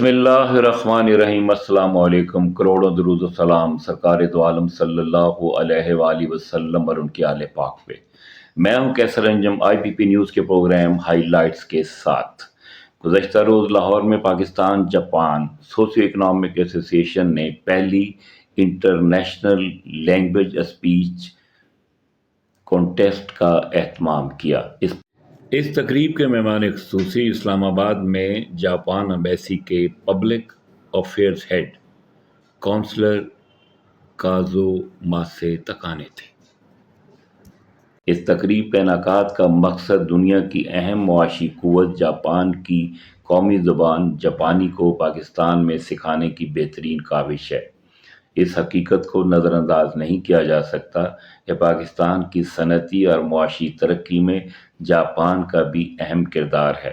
बिस्मिल्लाहिर्रहमानिर्रहीम। अस्सलाम वालेकुम। करोड़ों दुरूद व सलाम सरकार दो आलम सल्लल्लाहु अलैहि वसल्लम और उनके आले पाक पे। मैं हूं कैसर अंजम IBP न्यूज़ के प्रोग्राम हाईलाइट्स के साथ। गुज़श्ता रोज़ लाहौर में Pakistan Japan socio economic association ने पहली इंटरनेशनल लैंग्वेज स्पीच कॉन्टेस्ट का एहतमाम किया। इस तकरीब के मेहमान ख़ुसूसी इस्लामाबाद में जापान एम्बेसी के पब्लिक अफेयर्स हेड काउंसलर काज़ुमासे तकाने थे। इस तकरीब का इनेकाद का मकसद दुनिया की अहम मुआशी क़ुव्वत जापान की कौमी ज़ुबान जापानी को पाकिस्तान में सिखाने की बेहतरीन काविश है। इस हकीकत को नज़रअंदाज नहीं किया जा सकता कि पाकिस्तान की सनती और मुआशी तरक्की में जापान का भी अहम किरदार है।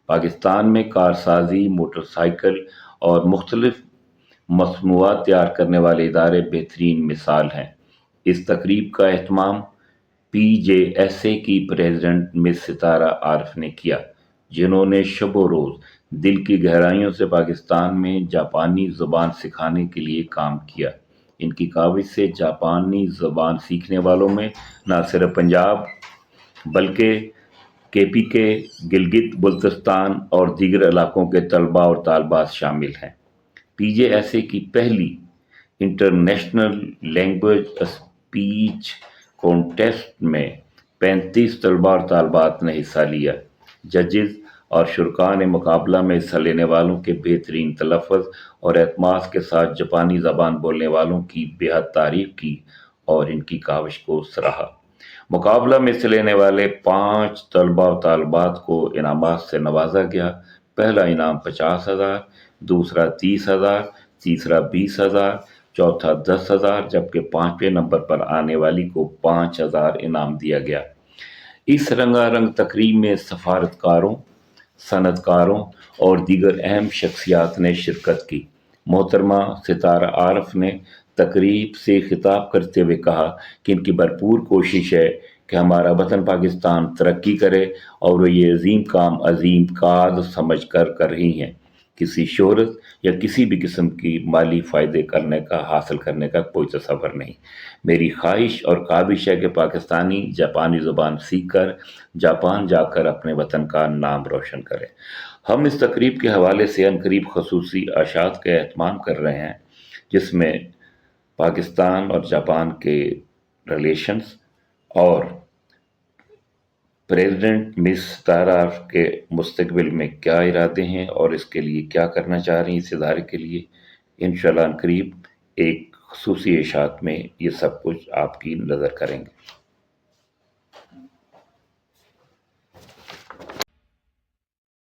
पाकिस्तान में कारसाजी, मोटरसाइकिल और मुख्तलिफ मसनूआत तैयार करने वाले इदारे बेहतरीन मिसाल हैं। इस तकरीब का एहतमाम PJSA की प्रेसिडेंट मिस सितारा आरिफ ने किया, जिन्होंने शब रोज़ दिल की गहराइयों से पाकिस्तान में जापानी ज़ुबान सिखाने के लिए काम किया। इनकी काविश से जापानी ज़ुबान सीखने वालों में न सिर्फ पंजाब बल्कि KPK, गिलगित बल्तिस्तान और दीगर इलाकों के तलबा और तालबात शामिल हैं। PJSA की पहली इंटरनेशनल लैंग्वेज स्पीच कॉन्टेस्ट में 35 तलबा और तालबात ने हिस्सा लिया। जजेस और शुरा ने मुकाबला में हिस्सा लेने वालों के बेहतरीन तलफ़्फ़ुज़ और एतमाद के साथ जापानी ज़बान बोलने वालों की बेहद तारीफ़ की और इनकी काविश को सराहा। मुकाबला में हिस्सा लेने वाले 5 तलबा और तालबात को इनामात से नवाजा गया। पहला इनाम 50,000, दूसरा 30,000, तीसरा 20,000, चौथा 10,000, जबकि 5वें नंबर पर आने वाली को 5,000 इनाम दिया गया। इस रंगारंग तकरीब में सफारतकारों, सनतकारों और दीगर अहम शख्सियात ने शिरकत की। मोहतरमा सितारा आरिफ ने तकरीब से खिताब करते हुए कहा कि इनकी भरपूर कोशिश है कि हमारा वतन पाकिस्तान तरक्की करे और वो ये अजीम काम अजीम काज समझ कर रही हैं। किसी शोहरत या किसी भी किस्म की माली फ़ायदे हासिल करने का कोई तसव्वुर नहीं। मेरी ख्वाहिश और काविश है कि पाकिस्तानी जापानी ज़ुबान सीख कर जापान जाकर अपने वतन का नाम रोशन करें। हम इस तकरीब के हवाले से अनकरीब खसूसी अशात का एहतमाम कर रहे हैं, जिसमें पाकिस्तान और जापान के रिलेशंस और प्रेसिडेंट मिस सितारा के मुस्तकबिल में क्या इरादे हैं और इसके लिए क्या करना चाह रही हैं इस इदारे के लिए। इंशाअल्लाह अनकरीब एक खसूसी इशात में ये सब कुछ आपकी नज़र करेंगे।